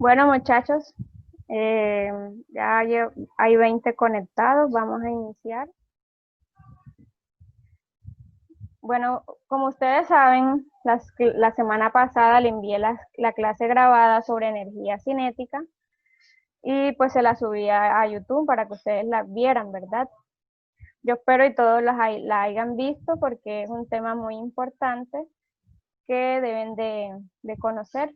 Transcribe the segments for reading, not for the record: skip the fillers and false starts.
Bueno, muchachos, ya hay 20 conectados, vamos a iniciar. Bueno, como ustedes saben, la semana pasada le envié la clase grabada sobre energía cinética y pues se la subí a YouTube para que ustedes la vieran, ¿verdad? Yo espero y todos la hayan visto porque es un tema muy importante que deben de conocer.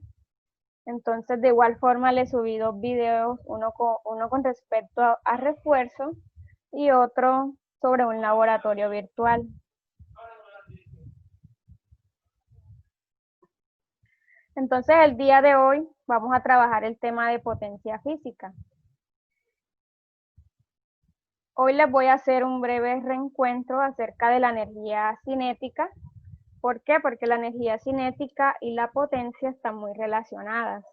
Entonces, de igual forma, le subí dos videos, uno con respecto a refuerzo y otro sobre un laboratorio virtual. Entonces, el día de hoy vamos a trabajar el tema de potencia física. Hoy les voy a hacer un breve reencuentro acerca de la energía cinética. ¿Por qué? Porque la energía cinética y la potencia están muy relacionadas.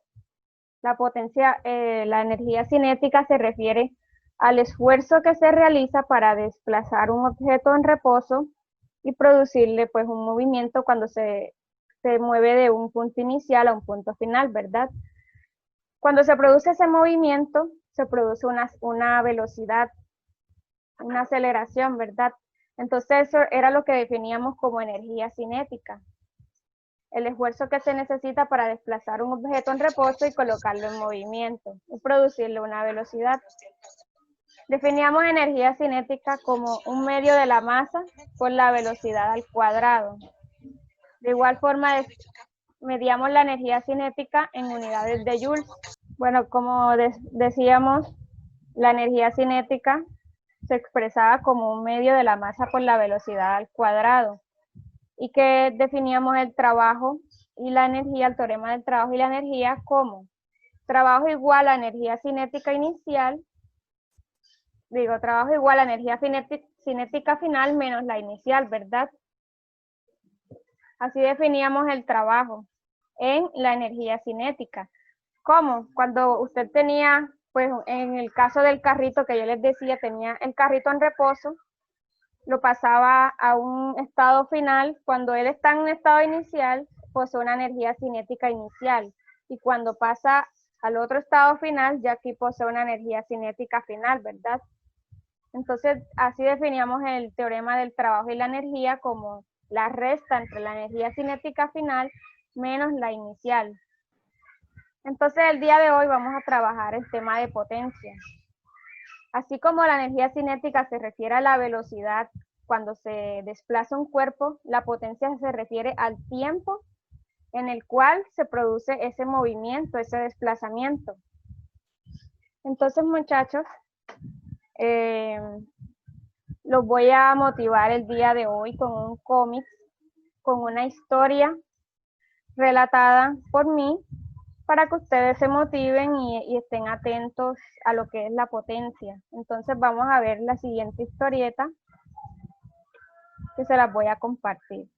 La energía cinética se refiere al esfuerzo que se realiza para desplazar un objeto en reposo y producirle pues un movimiento cuando se mueve de un punto inicial a un punto final, ¿verdad? Cuando se produce ese movimiento, se produce una velocidad, una aceleración, ¿verdad? Entonces eso era lo que definíamos como energía cinética. El esfuerzo que se necesita para desplazar un objeto en reposo y colocarlo en movimiento y producirle una velocidad. Definíamos energía cinética como un medio de la masa por la velocidad al cuadrado. De igual forma, medíamos la energía cinética en unidades de joules. Bueno, como decíamos, la energía cinética se expresaba como un medio de la masa por la velocidad al cuadrado. Y que definíamos el trabajo y la energía, el teorema del trabajo y la energía como trabajo igual a energía cinética inicial, trabajo igual a energía cinética final menos la inicial, ¿verdad? Así definíamos el trabajo en la energía cinética. ¿Cómo? Cuando usted tenía, pues en el caso del carrito que yo les decía, tenía el carrito en reposo, lo pasaba a un estado final. Cuando él está en un estado inicial, posee una energía cinética inicial. Y cuando pasa al otro estado final, ya aquí posee una energía cinética final, ¿verdad? Entonces, así definíamos el teorema del trabajo y la energía como la resta entre la energía cinética final menos la inicial. Entonces, el día de hoy vamos a trabajar el tema de potencia. Así como la energía cinética se refiere a la velocidad cuando se desplaza un cuerpo, la potencia se refiere al tiempo en el cual se produce ese movimiento, ese desplazamiento. Entonces, muchachos, los voy a motivar el día de hoy con un cómic, con una historia relatada por mí, para que ustedes se motiven y estén atentos a lo que es la potencia. Entonces vamos a ver la siguiente historieta que se las voy a compartir.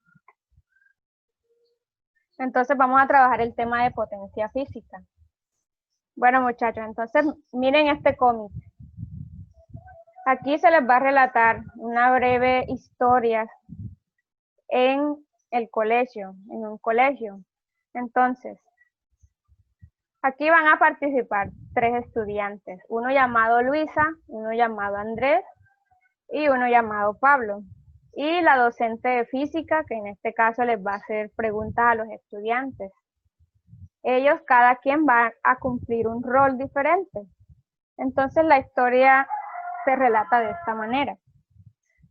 Entonces vamos a trabajar el tema de potencia física. Bueno, muchachos, entonces miren este cómic. Aquí se les va a relatar una breve historia en el colegio, en un colegio. Entonces, aquí van a participar 3 estudiantes, uno llamado Luisa, uno llamado Andrés y uno llamado Pablo. Y la docente de física, que en este caso les va a hacer preguntas a los estudiantes. Ellos, cada quien va a cumplir un rol diferente. Entonces la historia se relata de esta manera.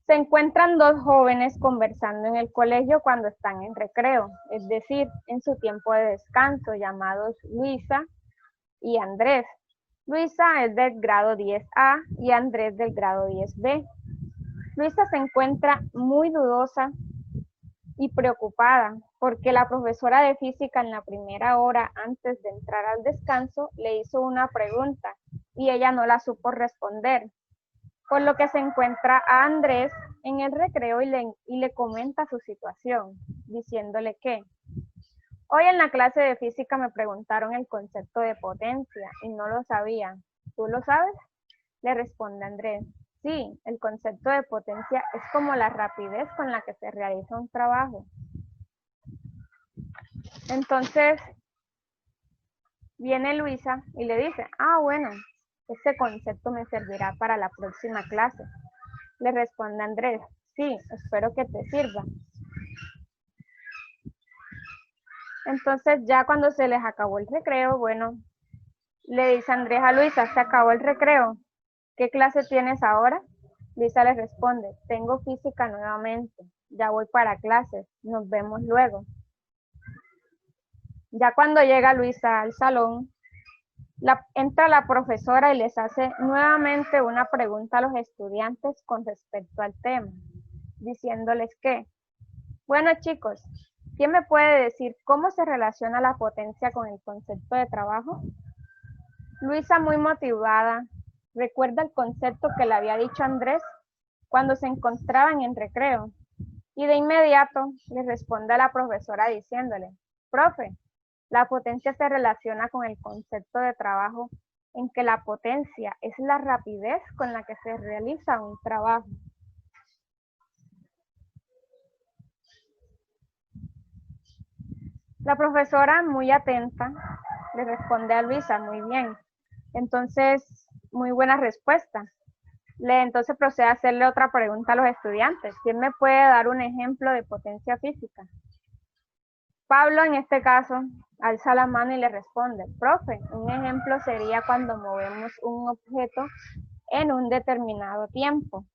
Se encuentran 2 jóvenes conversando en el colegio cuando están en recreo, es decir, en su tiempo de descanso, llamados Luisa y Andrés. Luisa es del grado 10A y Andrés del grado 10B. Luisa se encuentra muy dudosa y preocupada porque la profesora de física en la primera hora antes de entrar al descanso le hizo una pregunta y ella no la supo responder, por lo que se encuentra a Andrés en el recreo y le comenta su situación, diciéndole que hoy en la clase de física me preguntaron el concepto de potencia y no lo sabía. ¿Tú lo sabes? Le responde Andrés. Sí, el concepto de potencia es como la rapidez con la que se realiza un trabajo. Entonces, Viene Luisa y le dice, ah, bueno, este concepto me servirá para la próxima clase. Le responde Andrés, sí, espero que te sirva. Entonces ya cuando se les acabó el recreo, bueno, le dice Andrés a Luisa, se acabó el recreo, ¿qué clase tienes ahora? Luisa le responde, tengo física nuevamente, ya voy para clases, nos vemos luego. Ya cuando llega Luisa al salón, entra la profesora y les hace nuevamente una pregunta a los estudiantes con respecto al tema, diciéndoles que, bueno chicos, ¿quién me puede decir cómo se relaciona la potencia con el concepto de trabajo? Luisa, muy motivada, recuerda el concepto que le había dicho Andrés cuando se encontraban en recreo y de inmediato le responde a la profesora diciéndole, profe, la potencia se relaciona con el concepto de trabajo en que la potencia es la rapidez con la que se realiza un trabajo. La profesora, muy atenta, le responde a Luisa, muy bien. Entonces, muy buena respuesta. Entonces procede a hacerle otra pregunta a los estudiantes. ¿Quién me puede dar un ejemplo de potencia física? Pablo, en este caso, alza la mano y le responde, profe, un ejemplo sería cuando movemos un objeto en un determinado tiempo.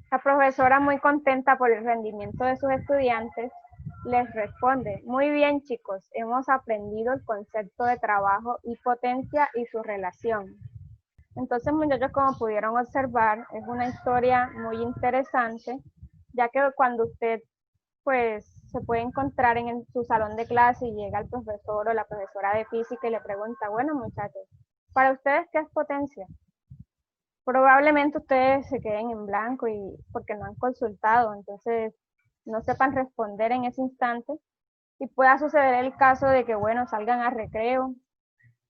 La profesora, muy contenta por el rendimiento de sus estudiantes, les responde, muy bien chicos, hemos aprendido el concepto de trabajo y potencia y su relación. Entonces, muchachos, como pudieron observar, es una historia muy interesante, ya que cuando usted pues se puede encontrar en su salón de clase y llega el profesor o la profesora de física y le pregunta, bueno muchachos, ¿para ustedes qué es potencia? Probablemente ustedes se queden en blanco y porque no han consultado, entonces no sepan responder en ese instante y pueda suceder el caso de que, bueno, salgan a recreo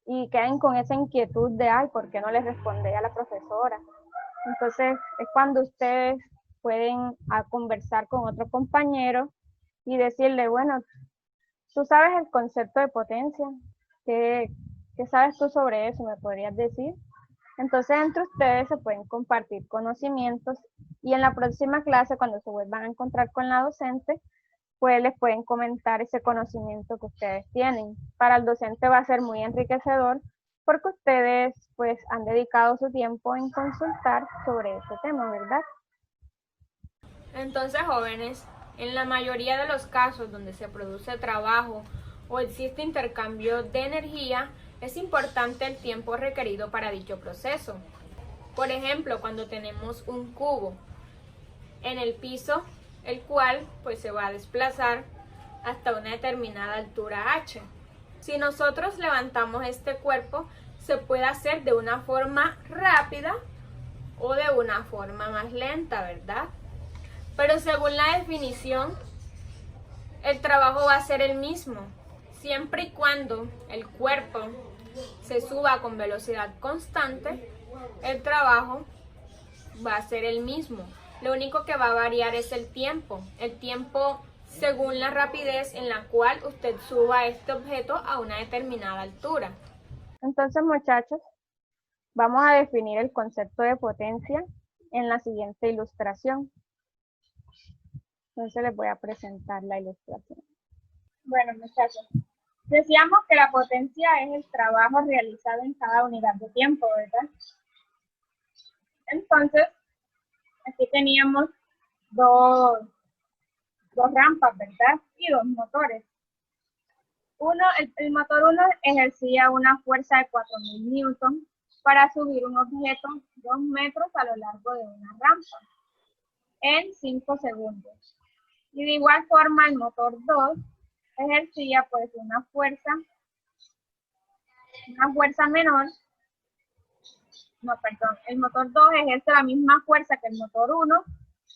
y queden con esa inquietud de, ay, ¿por qué no les respondí a la profesora? Entonces es cuando ustedes pueden conversar con otro compañero y decirle, bueno, tú sabes el concepto de potencia, ¿qué, qué sabes tú sobre eso? ¿Me podrías decir? Entonces entre ustedes se pueden compartir conocimientos y en la próxima clase, cuando se vuelvan a encontrar con la docente, pues les pueden comentar ese conocimiento que ustedes tienen. Para el docente va a ser muy enriquecedor porque ustedes pues han dedicado su tiempo en consultar sobre este tema, ¿verdad? Entonces, jóvenes, en la mayoría de los casos donde se produce trabajo o existe intercambio de energía, es importante el tiempo requerido para dicho proceso. Por ejemplo, cuando tenemos un cubo en el piso, el cual pues se va a desplazar hasta una determinada altura h. Si nosotros levantamos este cuerpo, se puede hacer de una forma rápida o de una forma más lenta, ¿verdad? Pero según la definición, el trabajo va a ser el mismo, siempre y cuando el cuerpo se suba con velocidad constante, el trabajo va a ser el mismo. Lo único que va a variar es el tiempo según la rapidez en la cual usted suba este objeto a una determinada altura. Entonces, muchachos, vamos a definir el concepto de potencia en la siguiente ilustración. Entonces les voy a presentar la ilustración. Bueno, muchachos, decíamos que la potencia es el trabajo realizado en cada unidad de tiempo, ¿verdad? Entonces, aquí teníamos dos rampas, ¿verdad? Y dos motores. El motor 1 ejercía una fuerza de 4.000 newtons para subir un objeto 2 metros a lo largo de una rampa en 5 segundos. Y de igual forma el motor 2 ejercía pues una fuerza menor, no, perdón, el motor 2 ejerce la misma fuerza que el motor 1,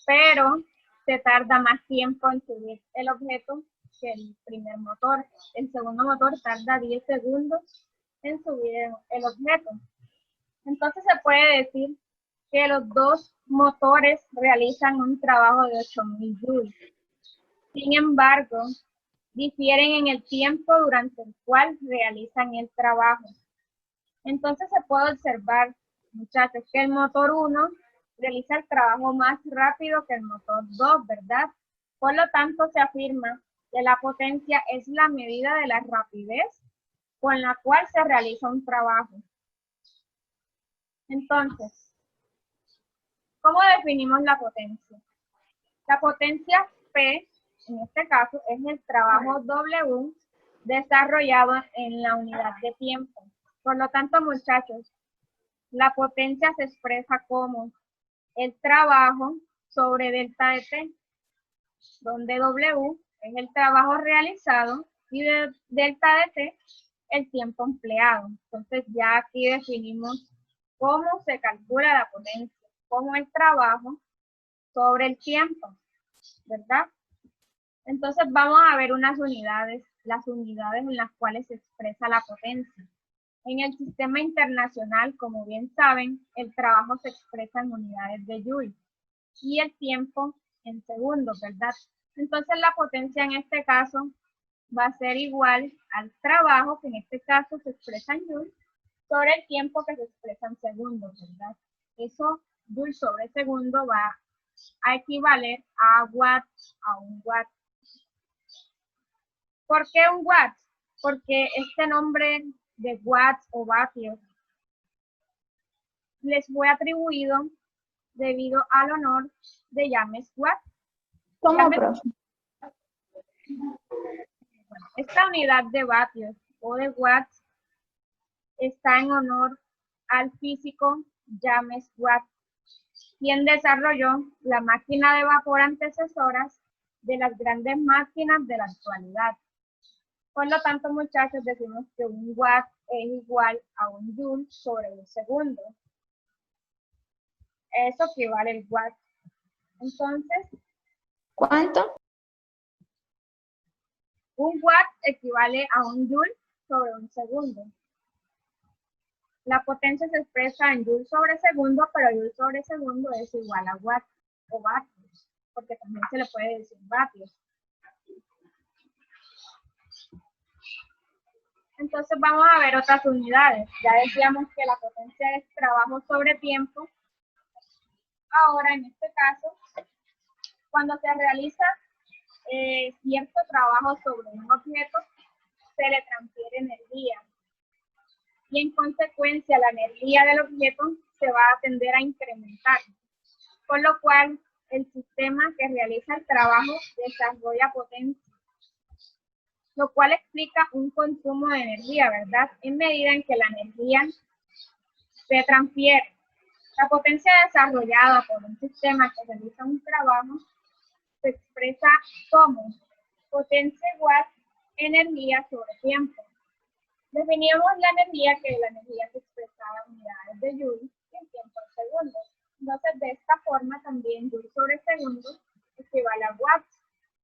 pero se tarda más tiempo en subir el objeto que el primer motor. El segundo motor tarda 10 segundos en subir el objeto. Entonces se puede decir que los dos motores realizan un trabajo de 8.000 joules. Sin embargo, difieren en el tiempo durante el cual realizan el trabajo. Entonces se puede observar, muchachos, que el motor 1 realiza el trabajo más rápido que el motor 2, ¿verdad? Por lo tanto, se afirma que la potencia es la medida de la rapidez con la cual se realiza un trabajo. Entonces, ¿cómo definimos la potencia? La potencia P, en este caso, es el trabajo W desarrollado en la unidad de tiempo. Por lo tanto, muchachos, la potencia se expresa como el trabajo sobre delta de T, donde W es el trabajo realizado y delta de T el tiempo empleado. Entonces ya aquí definimos cómo se calcula la potencia, como el trabajo sobre el tiempo, ¿verdad? Entonces vamos a ver unas unidades, las unidades en las cuales se expresa la potencia. En el sistema internacional, como bien saben, el trabajo se expresa en unidades de Joule y el tiempo en segundos, ¿verdad? Entonces la potencia en este caso va a ser igual al trabajo, que en este caso se expresa en Joule, sobre el tiempo que se expresa en segundos, ¿verdad? Eso, Joule sobre segundo, va a equivaler a watts, a un watt. ¿Por qué un watt? Porque este nombre de watts o vatios les fue atribuido debido al honor de James Watt. ¿Cómo, profe? Esta unidad de vatios o de watts está en honor al físico James Watt, quien desarrolló la máquina de vapor antecesora de las grandes máquinas de la actualidad. Por lo tanto, muchachos, decimos que un watt es igual a un joule sobre un segundo. Eso equivale al watt. Entonces, ¿Cuánto? un watt equivale a un joule sobre un segundo. La potencia se expresa en joule sobre segundo, pero joule sobre segundo es igual a watt o vatios, porque también se le puede decir vatios. Entonces vamos a ver otras unidades. Ya decíamos que la potencia es trabajo sobre tiempo. Ahora, en este caso, cuando se realiza cierto trabajo sobre un objeto, se le transfiere energía. Y en consecuencia, la energía del objeto se va a tender a incrementar. Por lo cual, el sistema que realiza el trabajo desarrolla potencia, lo cual explica un consumo de energía, ¿verdad? En medida en que la energía se transfiere. La potencia desarrollada por un sistema que realiza un trabajo se expresa como potencia igual energía sobre tiempo. Definíamos la energía, que la energía se expresaba en unidades de joule y en tiempo en segundos. Entonces, de esta forma también joule sobre segundo equivale a watts.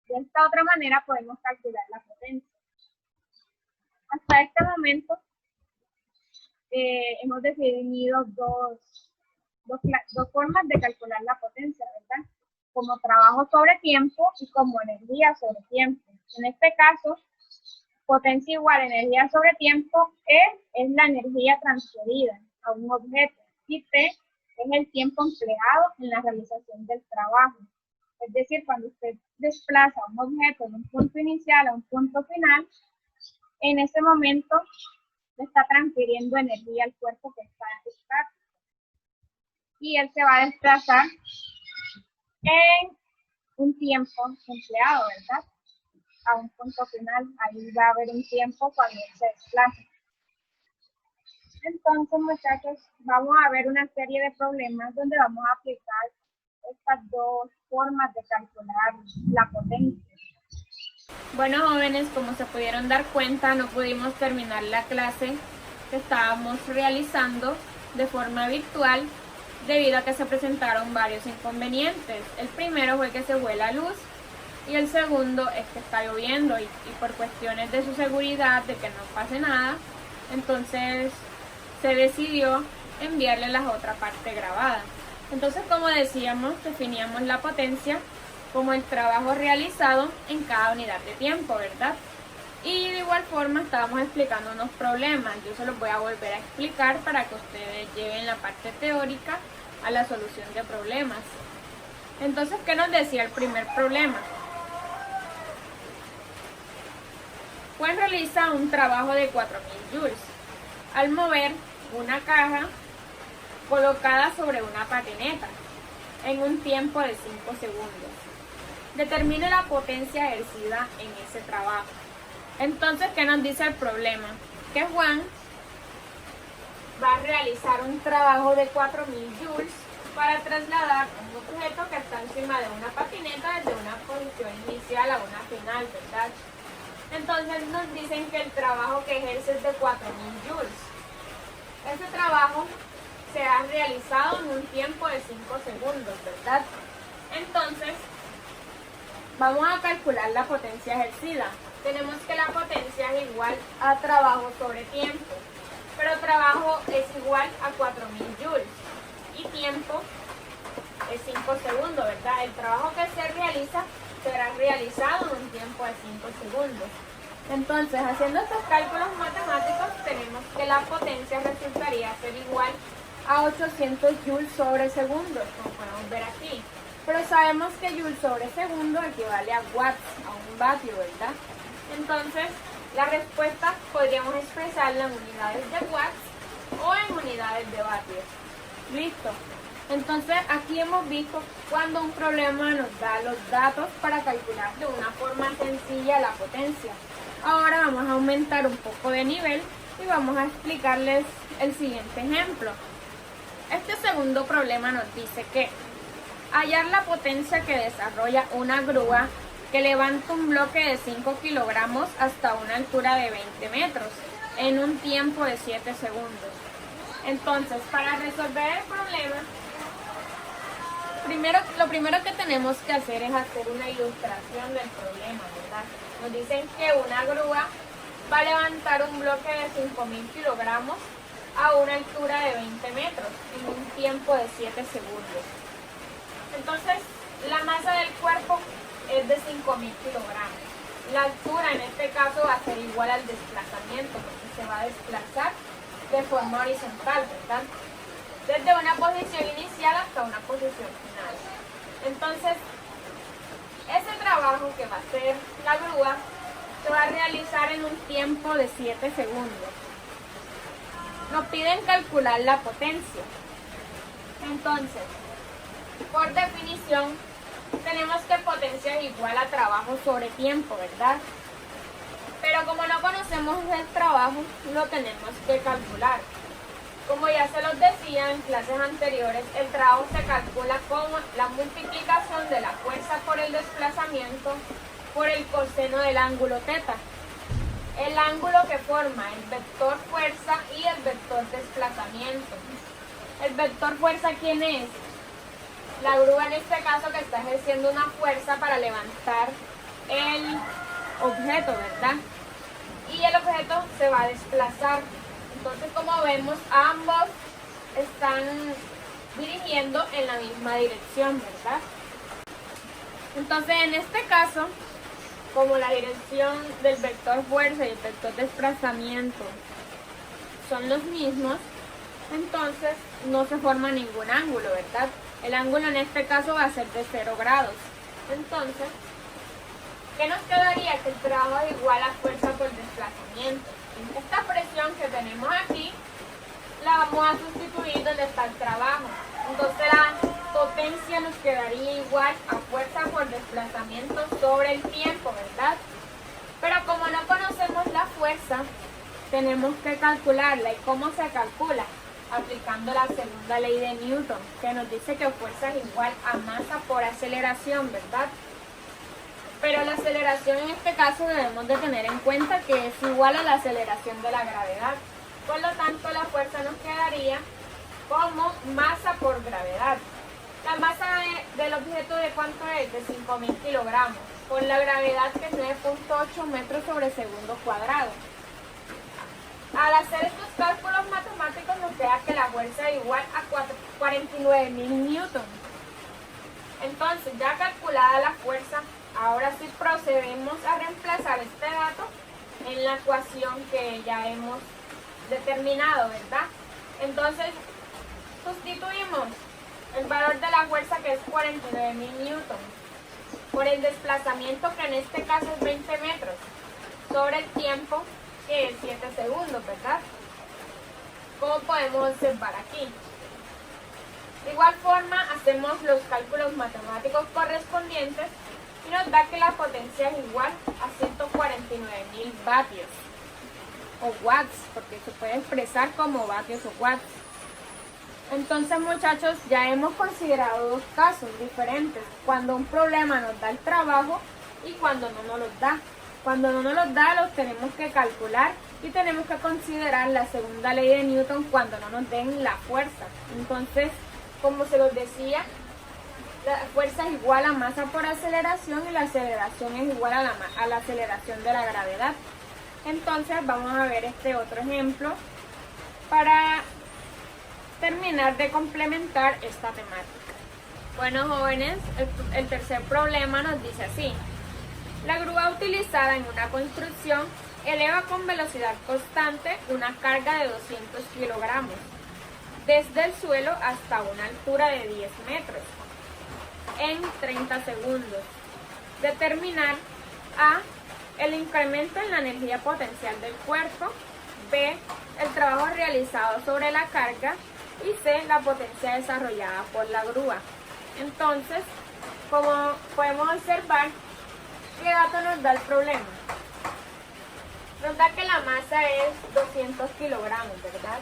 De esta otra manera podemos calcular la potencia. Hasta este momento hemos definido dos formas de calcular la potencia, ¿verdad? Como trabajo sobre tiempo y como energía sobre tiempo. En este caso, potencia igual a energía sobre tiempo, es la energía transferida a un objeto y T es el tiempo empleado en la realización del trabajo. Es decir, cuando usted desplaza un objeto de un punto inicial a un punto final, en ese momento le está transfiriendo energía al cuerpo que está estático. Y él se va a desplazar en un tiempo empleado, ¿verdad? A un punto final, ahí va a haber un tiempo cuando él se desplaza. Entonces, muchachos, vamos a ver una serie de problemas donde vamos a aplicar estas dos formas de calcular la potencia. Bueno, jóvenes, como se pudieron dar cuenta, no pudimos terminar la clase que estábamos realizando de forma virtual debido a que se presentaron varios inconvenientes. El primero fue que se fue la luz y el segundo es que está lloviendo y por cuestiones de su seguridad, de que no pase nada, entonces se decidió enviarle la otra parte grabada. Entonces, como decíamos, definíamos la potencia como el trabajo realizado en cada unidad de tiempo, ¿verdad? Y de igual forma estábamos explicando unos problemas. Yo se los voy a volver a explicar para que ustedes lleven la parte teórica a la solución de problemas. Entonces, ¿qué nos decía el primer problema? Juan realiza un trabajo de 4000 joules al mover una caja colocada sobre una patineta en un tiempo de 5 segundos. Determine la potencia ejercida en ese trabajo. Entonces, ¿qué nos dice el problema? Que Juan va a realizar un trabajo de 4000 joules para trasladar un objeto que está encima de una patineta desde una posición inicial a una final, ¿verdad? Entonces nos dicen que el trabajo que ejerce es de 4000 joules. Este trabajo se ha realizado en un tiempo de 5 segundos, ¿verdad? Entonces, vamos a calcular la potencia ejercida. Tenemos que la potencia es igual a trabajo sobre tiempo, pero trabajo es igual a 4000 joules y tiempo es 5 segundos, ¿verdad? El trabajo que se realiza será realizado en un tiempo de 5 segundos. Entonces, haciendo estos cálculos matemáticos, tenemos que la potencia resultaría ser igual a 800 joules sobre segundo, como podemos ver aquí. Pero sabemos que joule sobre segundo equivale a watts, a un vatio, ¿verdad? Entonces, la respuesta podríamos expresarla en unidades de watts o en unidades de vatios. Listo. Entonces, aquí hemos visto cuando un problema nos da los datos para calcular de una forma sencilla la potencia. Ahora vamos a aumentar un poco de nivel y vamos a explicarles el siguiente ejemplo. Este segundo problema nos dice que hallar la potencia que desarrolla una grúa que levanta un bloque de 5 kilogramos hasta una altura de 20 metros en un tiempo de 7 segundos. Entonces, para resolver el problema, lo primero que tenemos que hacer es hacer una ilustración del problema, ¿verdad? Nos dicen que una grúa va a levantar un bloque de 5000 kilogramos a una altura de 20 metros en un tiempo de 7 segundos. Entonces, la masa del cuerpo es de 5000 kilogramos. La altura en este caso va a ser igual al desplazamiento, porque se va a desplazar de forma horizontal, ¿verdad? Desde una posición inicial hasta una posición final. Entonces, ese trabajo que va a hacer la grúa se va a realizar en un tiempo de 7 segundos. Nos piden calcular la potencia. Entonces, por definición, tenemos que potencia es igual a trabajo sobre tiempo, ¿verdad? Pero como no conocemos el trabajo, lo tenemos que calcular. Como ya se los decía en clases anteriores, el trabajo se calcula como la multiplicación de la fuerza por el desplazamiento por el coseno del ángulo teta. El ángulo que forma el vector fuerza y el vector desplazamiento. ¿El vector fuerza quién es? La grúa en este caso que está ejerciendo una fuerza para levantar el objeto, ¿verdad? Y el objeto se va a desplazar. Entonces, como vemos, ambos están dirigiendo en la misma dirección, ¿verdad? Entonces, en este caso, como la dirección del vector fuerza y el vector desplazamiento son los mismos, entonces no se forma ningún ángulo, ¿verdad? El ángulo en este caso va a ser de 0 grados. Entonces, ¿qué nos quedaría? Que el trabajo es igual a fuerza por desplazamiento. Esta presión que tenemos aquí la vamos a sustituir donde está el trabajo. Entonces la potencia nos quedaría igual a fuerza por desplazamiento sobre el tiempo, ¿verdad? Pero como no conocemos la fuerza, tenemos que calcularla. ¿Y cómo se calcula? Aplicando la segunda ley de Newton, que nos dice que fuerza es igual a masa por aceleración, ¿verdad? Pero la aceleración en este caso debemos de tener en cuenta que es igual a la aceleración de la gravedad. Por lo tanto, la fuerza nos quedaría como masa por gravedad. La masa del objeto, ¿de cuánto es? De 5000 kilogramos. Con la gravedad, que es 9.8 metros sobre segundo cuadrado. Al hacer estos cálculos matemáticos nos queda que la fuerza es igual a 49.000 newton. Entonces, ya calculada la fuerza, ahora sí procedemos a reemplazar este dato en la ecuación que ya hemos determinado, ¿verdad? Entonces, sustituimos el valor de la fuerza, que es 49.000 newtons, por el desplazamiento, que en este caso es 20 metros, sobre el tiempo, que es 7 segundos, ¿verdad? Como podemos observar aquí. De igual forma, hacemos los cálculos matemáticos correspondientes y nos da que la potencia es igual a 149.000 vatios o watts, porque se puede expresar como vatios o watts. Entonces, muchachos, ya hemos considerado dos casos diferentes: cuando un problema nos da el trabajo y cuando no nos los da. Cuando no nos los da, los tenemos que calcular y tenemos que considerar la segunda ley de Newton cuando no nos den la fuerza. Entonces, como se los decía, la fuerza es igual a masa por aceleración y la aceleración es igual a la aceleración de la gravedad. Entonces, vamos a ver este otro ejemplo para terminar de complementar esta temática. Bueno, jóvenes, el tercer problema nos dice así: la grúa utilizada en una construcción eleva con velocidad constante una carga de 200 kilogramos desde el suelo hasta una altura de 10 metros en 30 segundos. Determinar A, el incremento en la energía potencial del cuerpo; B, el trabajo realizado sobre la carga; y C, la potencia desarrollada por la grúa. Entonces, como podemos observar, ¿qué dato nos da el problema? Nos da que la masa es 200 kilogramos, ¿verdad?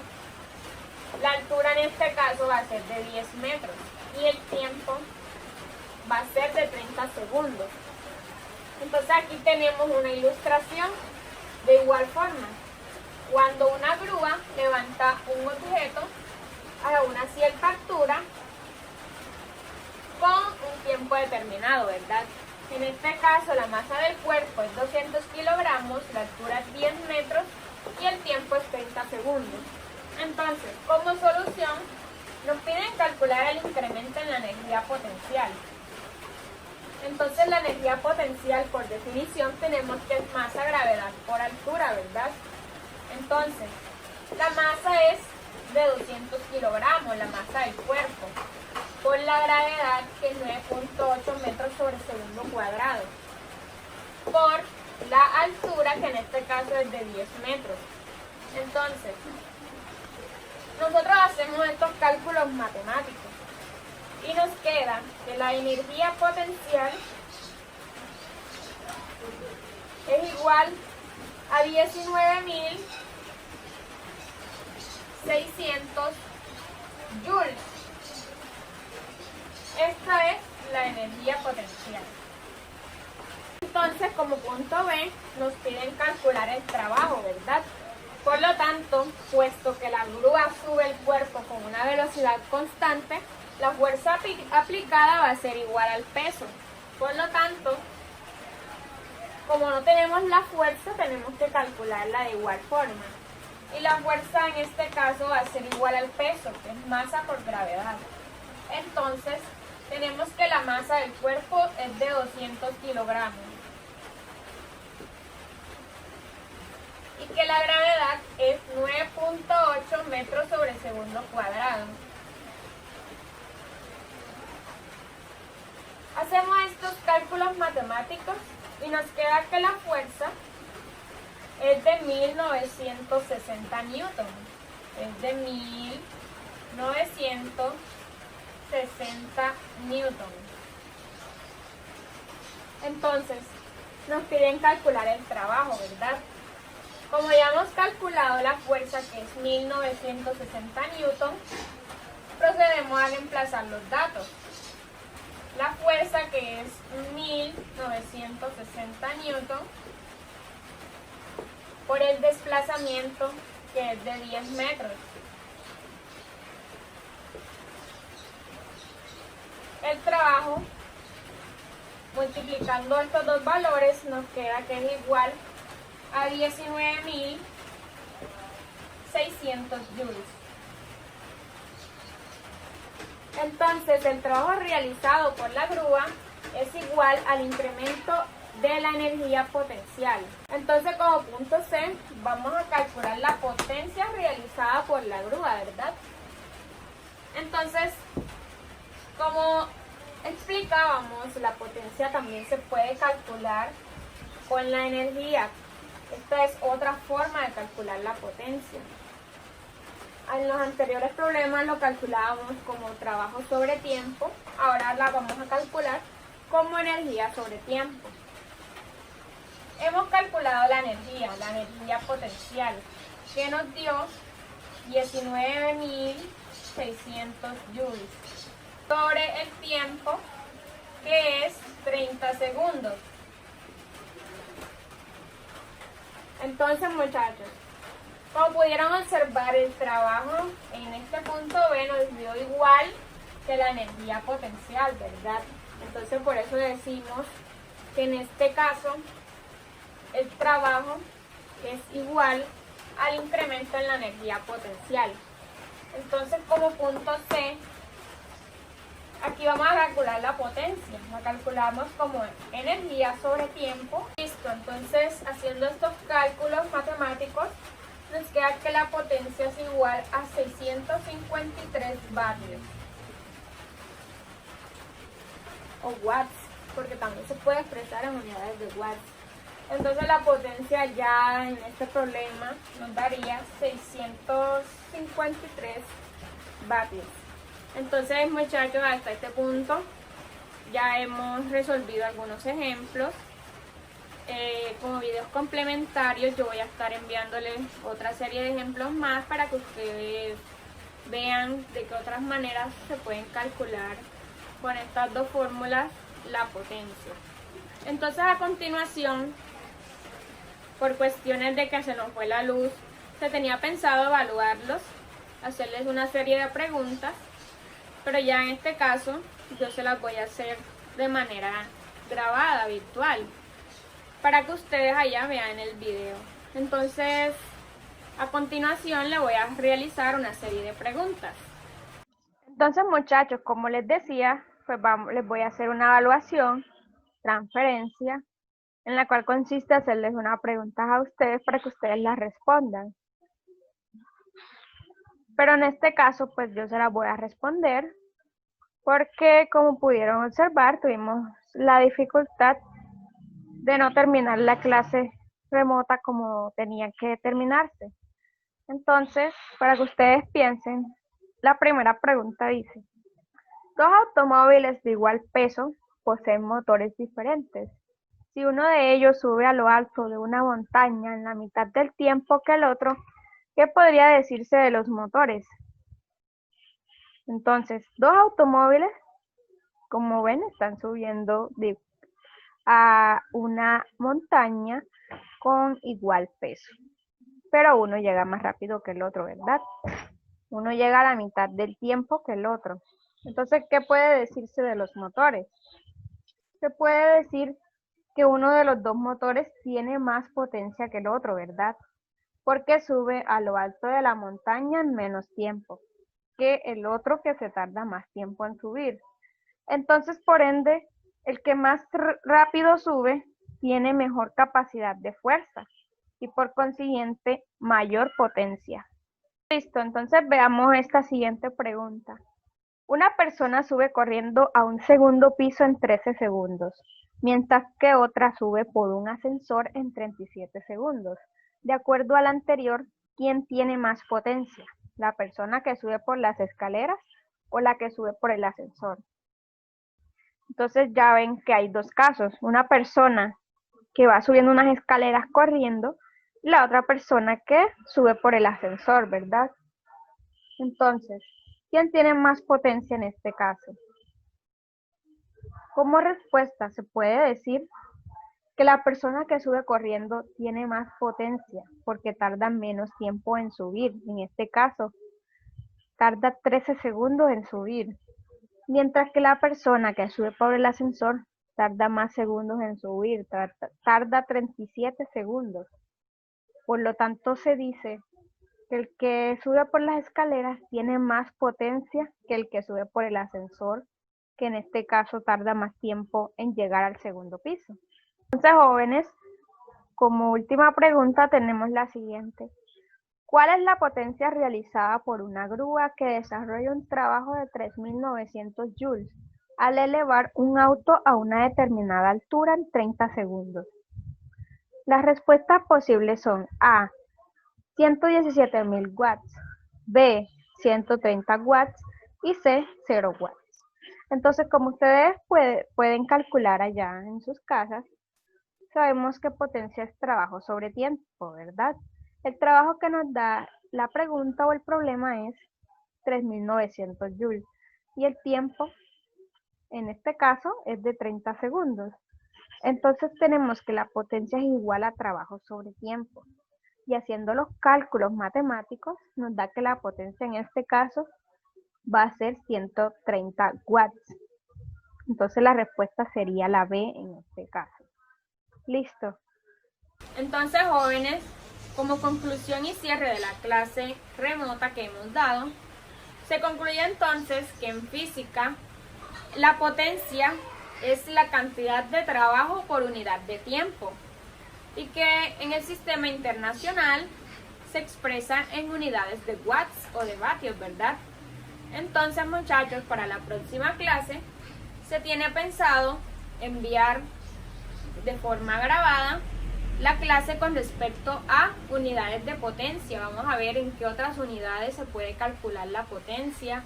La altura en este caso va a ser de 10 metros y el tiempo va a ser de 30 segundos. Entonces aquí tenemos una ilustración. De igual forma, cuando una grúa levanta un objeto a una cierta altura con un tiempo determinado, ¿verdad? En este caso, la masa del cuerpo es 200 kilogramos, la altura es 10 metros y el tiempo es 30 segundos. Entonces, como solución, nos piden calcular el incremento en la energía potencial. Entonces, la energía potencial, por definición, tenemos que es masa gravedad por altura, ¿verdad? Entonces, la masa es de 200 kilogramos, la masa del cuerpo, por la gravedad, que es 9.8 metros sobre segundo cuadrado, por la altura, que en este caso es de 10 metros. Entonces, nosotros hacemos estos cálculos matemáticos y nos queda que la energía potencial es igual a 19.600 joules. Esta es la energía potencial. Entonces, como punto B, nos piden calcular el trabajo, ¿verdad? Por lo tanto, puesto que la grúa sube el cuerpo con una velocidad constante, la fuerza aplicada va a ser igual al peso. Por lo tanto, como no tenemos la fuerza, tenemos que calcularla de igual forma. Y la fuerza en este caso va a ser igual al peso, que es masa por gravedad. Entonces, tenemos que la masa del cuerpo es de 200 kilogramos. Y que la gravedad es 9.8 metros sobre segundo cuadrado. Hacemos estos cálculos matemáticos y nos queda que la fuerza es de 1960 newton. Es de 1960 newton. Entonces, nos piden calcular el trabajo, ¿verdad? Como ya hemos calculado la fuerza, que es 1960 newton, procedemos a reemplazar los datos. La fuerza, que es 1960 newton, por el desplazamiento, que es de 10 metros. El trabajo, multiplicando estos dos valores, nos queda que es igual a 19.600 joules. El Entonces, el trabajo realizado por la grúa es igual al incremento de la energía potencial. Entonces, como punto C, vamos a calcular la potencia realizada por la grúa, ¿verdad? Entonces, como explicábamos, la potencia también se puede calcular con la energía. Esta es otra forma de calcular la potencia. En los anteriores problemas lo calculábamos como trabajo sobre tiempo, ahora la vamos a calcular como energía sobre tiempo. Hemos calculado la energía potencial, que nos dio 19.600 joules sobre el tiempo, que es 30 segundos. Entonces, muchachos, como pudieron observar, el trabajo en este punto B nos dio igual que la energía potencial, ¿verdad? Entonces, por eso decimos que en este caso el trabajo es igual al incremento en la energía potencial. Entonces, como punto C, aquí vamos a calcular la potencia. La calculamos como energía sobre tiempo. Listo, entonces haciendo estos cálculos matemáticos, nos queda que la potencia es igual a 653 vatios. O watts, porque también se puede expresar en unidades de watts. Entonces la potencia ya en este problema nos daría 653 vatios. Entonces, muchachos, hasta este punto ya hemos resolvido algunos ejemplos. Como videos complementarios yo voy a estar enviándoles otra serie de ejemplos más para que ustedes vean de qué otras maneras se pueden calcular con estas dos fórmulas la potencia. Entonces, a continuación, por cuestiones de que se nos fue la luz, se tenía pensado evaluarlos, hacerles una serie de preguntas, pero ya en este caso yo se las voy a hacer de manera grabada, virtual, para que ustedes allá vean el video. Entonces, a continuación le voy a realizar una serie de preguntas. Entonces, muchachos, como les decía, pues les voy a hacer una evaluación, transferencia, en la cual consiste hacerles una pregunta a ustedes para que ustedes las respondan. Pero en este caso, pues yo se las voy a responder porque, como pudieron observar, tuvimos la dificultad de no terminar la clase remota como tenía que terminarse. Entonces, para que ustedes piensen, la primera pregunta dice: dos automóviles de igual peso poseen motores diferentes. Si uno de ellos sube a lo alto de una montaña en la mitad del tiempo que el otro, ¿qué podría decirse de los motores? Entonces, dos automóviles, como ven, están subiendo a una montaña con igual peso. Pero uno llega más rápido que el otro, ¿verdad? Uno llega a la mitad del tiempo que el otro. Entonces, ¿qué puede decirse de los motores? Se puede decir que uno de los dos motores tiene más potencia que el otro, ¿verdad? Porque sube a lo alto de la montaña en menos tiempo que el otro, que se tarda más tiempo en subir. Entonces, por ende, el que más rápido sube tiene mejor capacidad de fuerza y por consiguiente mayor potencia. Listo, entonces veamos esta siguiente pregunta. Una persona sube corriendo a un segundo piso en 13 segundos, mientras que otra sube por un ascensor en 37 segundos. De acuerdo al anterior, ¿quién tiene más potencia? ¿La persona que sube por las escaleras o la que sube por el ascensor? Entonces ya ven que hay dos casos, una persona que va subiendo unas escaleras corriendo y la otra persona que sube por el ascensor, ¿verdad? Entonces, ¿quién tiene más potencia en este caso? Como respuesta se puede decir que la persona que sube corriendo tiene más potencia porque tarda menos tiempo en subir. En este caso, tarda 13 segundos en subir, mientras que la persona que sube por el ascensor tarda más segundos en subir, tarda 37 segundos. Por lo tanto, se dice El que sube por las escaleras tiene más potencia que el que sube por el ascensor, que en este caso tarda más tiempo en llegar al segundo piso. Entonces, jóvenes, como última pregunta tenemos la siguiente. ¿Cuál es la potencia realizada por una grúa que desarrolla un trabajo de 3.900 joules al elevar un auto a una determinada altura en 30 segundos? Las respuestas posibles son A, 117.000 watts, B, 130 watts y C, 0 watts. Entonces, como ustedes pueden calcular allá en sus casas, sabemos que potencia es trabajo sobre tiempo, ¿verdad? El trabajo que nos da la pregunta o el problema es 3.900 joules y el tiempo, en este caso, es de 30 segundos. Entonces tenemos que la potencia es igual a trabajo sobre tiempo. Y haciendo los cálculos matemáticos, nos da que la potencia en este caso va a ser 130 watts. Entonces la respuesta sería la B en este caso. Listo. Entonces, jóvenes, como conclusión y cierre de la clase remota que hemos dado, se concluye entonces que en física la potencia es la cantidad de trabajo por unidad de tiempo y que en el sistema internacional se expresa en unidades de watts o de vatios, ¿verdad? Entonces, muchachos, para la próxima clase se tiene pensado enviar de forma grabada la clase con respecto a unidades de potencia. Vamos a ver en qué otras unidades se puede calcular la potencia,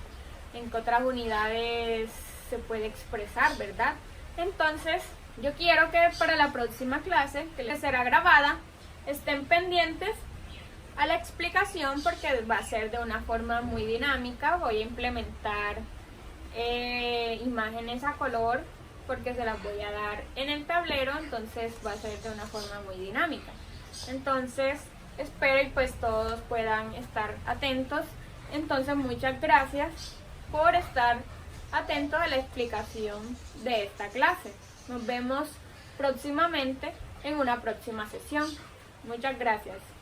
en qué otras unidades se puede expresar, ¿verdad? Entonces, yo quiero que para la próxima clase, que les será grabada, estén pendientes a la explicación porque va a ser de una forma muy dinámica. Voy a implementar imágenes a color porque se las voy a dar en el tablero, entonces va a ser de una forma muy dinámica. Entonces, espero y pues todos puedan estar atentos. Entonces, muchas gracias por estar atentos a la explicación de esta clase. Nos vemos próximamente en una próxima sesión. Muchas gracias.